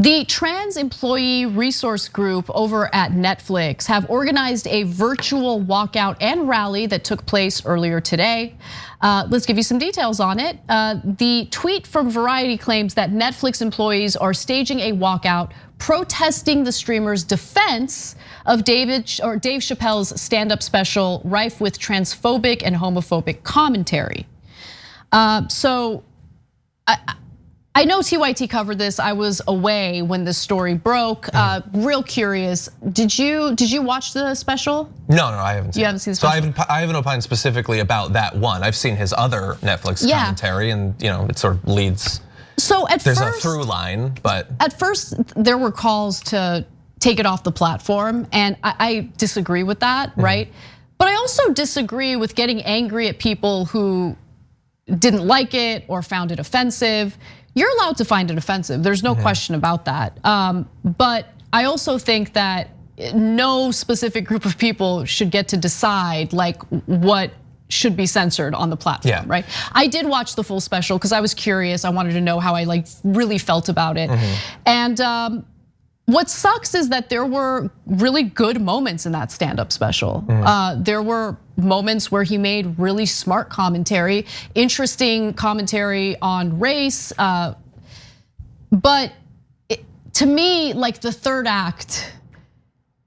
The trans employee resource group over at Netflix have organized a virtual walkout and rally that took place earlier today. Let's give you some details on it. The tweet from Variety claims that Netflix employees are staging a walkout protesting the streamer's defense of Dave Chappelle's stand-up special rife with transphobic and homophobic commentary. I know TYT covered this. I was away when this story broke. Real curious. Did you watch the special? No, I haven't seen it. You haven't seen the special? So I haven't opined specifically about that one. I've seen his other Netflix commentary, and it sort of leads. So there's a through line, but at first there were calls to take it off the platform, and I disagree with that, right? But I also disagree with getting angry at people who didn't like it or found it offensive. You're allowed to find it offensive. There's no question about that. But I also think that no specific group of people should get to decide like what should be censored on the platform, right? I did watch the full special because I was curious. I wanted to know how I really felt about it. And what sucks is that there were really good moments in that stand-up special. There were moments where he made really smart commentary, interesting commentary on race. But to me, like the third act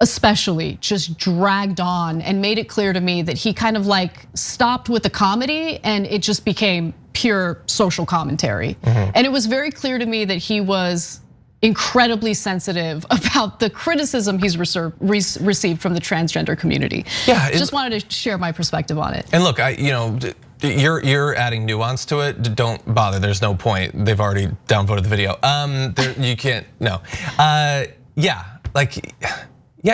especially just dragged on and made it clear to me that he kind of like stopped with the comedy and it just became pure social commentary. And it was very clear to me that he was incredibly sensitive about the criticism he's received from the transgender community. Just wanted to share my perspective on it. And look, you're adding nuance to it. Don't bother. There's no point. They've already downvoted the video. You can't. No.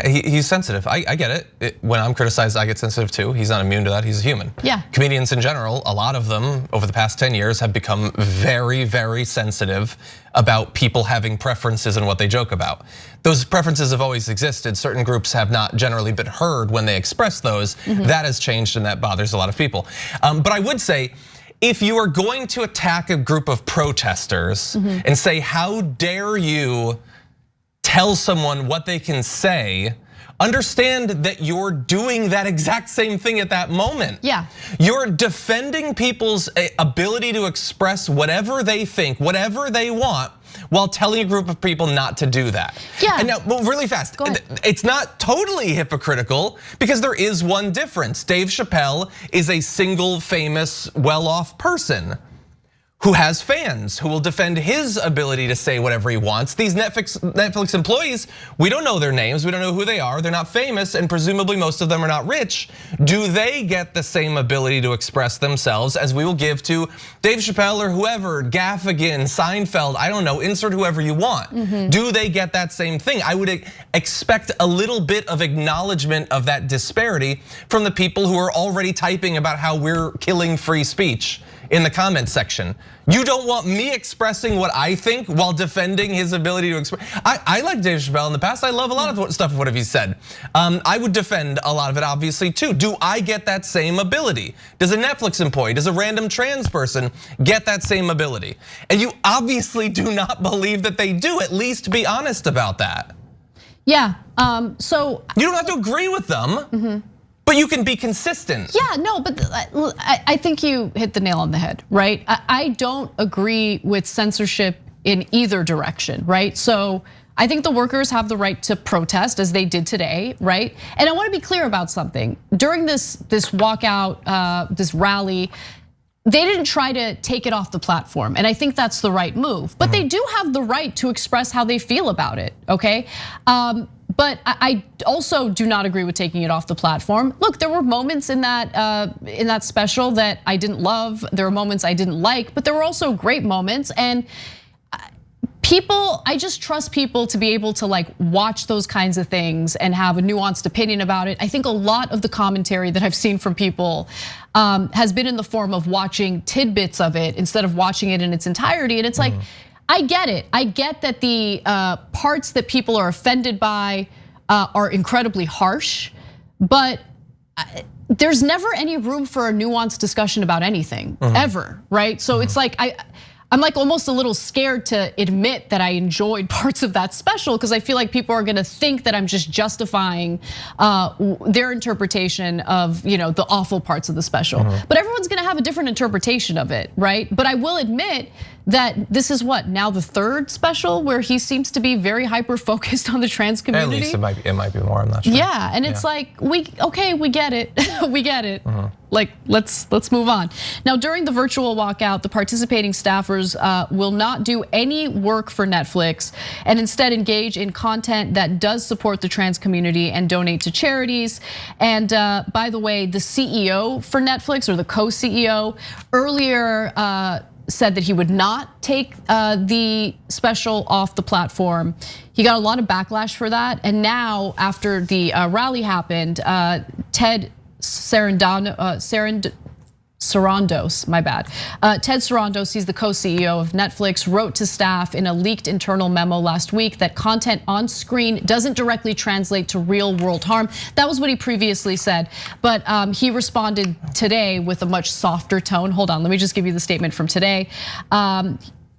He's sensitive. I get it. When I'm criticized, I get sensitive too. He's not immune to that. He's a human. Comedians in general, a lot of them over the past 10 years have become very, very sensitive about people having preferences and what they joke about. Those preferences have always existed. Certain groups have not generally been heard when they express those. That has changed and that bothers a lot of people. But I would say, if you are going to attack a group of protesters and say, how dare you tell someone what they can say, understand that you're doing that exact same thing at that moment. You're defending people's ability to express whatever they think, whatever they want, while telling a group of people not to do that. And now, really fast, it's not totally hypocritical because there is one difference. Dave Chappelle is a single, famous, well-off person who has fans, who will defend his ability to say whatever he wants. These Netflix employees, we don't know their names, we don't know who they are, they're not famous, and presumably most of them are not rich. Do they get the same ability to express themselves as we will give to Dave Chappelle or whoever, Gaffigan, Seinfeld, I don't know, insert whoever you want. Do they get that same thing? I would expect a little bit of acknowledgement of that disparity from the people who are already typing about how we're killing free speech in the comment section. You don't want me expressing what I think while defending his ability to express. I like Dave Chappelle in the past. I love a lot of stuff of what he's said. I would defend a lot of it obviously too. Do I get that same ability? Does a Netflix employee, does a random trans person get that same ability? And you obviously do not believe that they do. At least be honest about that. So you don't have to agree with them. But you can be consistent. No, but I think you hit the nail on the head, right? I don't agree with censorship in either direction, right? So I think the workers have the right to protest as they did today, right? And I want to be clear about something. During this walkout, this rally, they didn't try to take it off the platform, and I think that's the right move. But they do have the right to express how they feel about it, okay? But I also do not agree with taking it off the platform. Look, there were moments in that special that I didn't love. There were moments I didn't like, but there were also great moments. And I just trust people to be able to like watch those kinds of things and have a nuanced opinion about it. I think a lot of the commentary that I've seen from people has been in the form of watching tidbits of it instead of watching it in its entirety. And it's like, I get it. I get that the parts that people are offended by are incredibly harsh, but there's never any room for a nuanced discussion about anything, ever, right? So it's like, I'm like almost a little scared to admit that I enjoyed parts of that special because I feel like people are gonna think that I'm just justifying their interpretation of the awful parts of the special. But everyone's gonna have a different interpretation of it, right? But I will admit that this is now the third special where he seems to be very hyper focused on the trans community. At least it might be more. I'm not sure. Yeah, and it's like we get it, we get it. Like let's move on. Now during the virtual walkout, the participating staffers will not do any work for Netflix and instead engage in content that does support the trans community and donate to charities. And by the way, the CEO for Netflix, or the co-CEO, earlier said that he would not take the special off the platform. He got a lot of backlash for that. And now after the rally happened, Ted Sarandos, my bad. Ted Sarandos, he's the co-CEO of Netflix, wrote to staff in a leaked internal memo last week that content on screen doesn't directly translate to real world harm. That was what he previously said, but he responded today with a much softer tone. Hold on, let me just give you the statement from today.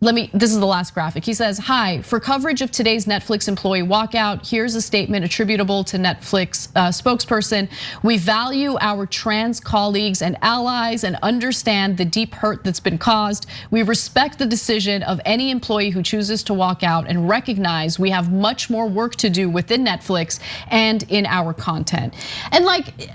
This is the last graphic. He says, "Hi, for coverage of today's Netflix employee walkout, here's a statement attributable to Netflix spokesperson. We value our trans colleagues and allies and understand the deep hurt that's been caused. We respect the decision of any employee who chooses to walk out and recognize we have much more work to do within Netflix and in our content." And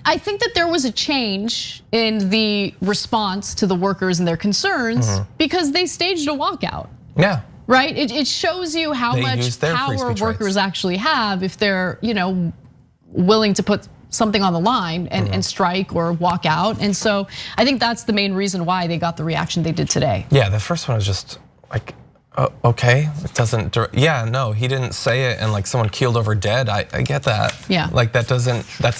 I think that there was a change in the response to the workers and their concerns because they staged a walkout. Yeah. Right? It shows you how much power workers actually have if they're willing to put something on the line and strike or walk out. And so I think that's the main reason why they got the reaction they did today. Yeah, the first one was just like, okay, it doesn't, no, he didn't say it and like someone keeled over dead. I get that. Yeah. Like that's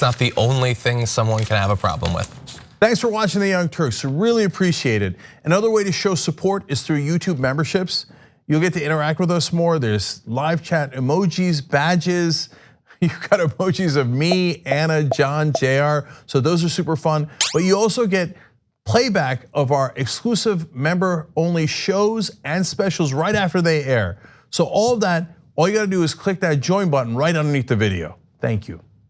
not the only thing someone can have a problem with. Thanks for watching the Young Turks, really appreciate it. Another way to show support is through YouTube memberships. You'll get to interact with us more. There's live chat emojis, badges. You've got emojis of me, Anna, John, JR. So those are super fun. But you also get playback of our exclusive member-only shows and specials right after they air. So all of that, all you gotta do is click that join button right underneath the video. Thank you.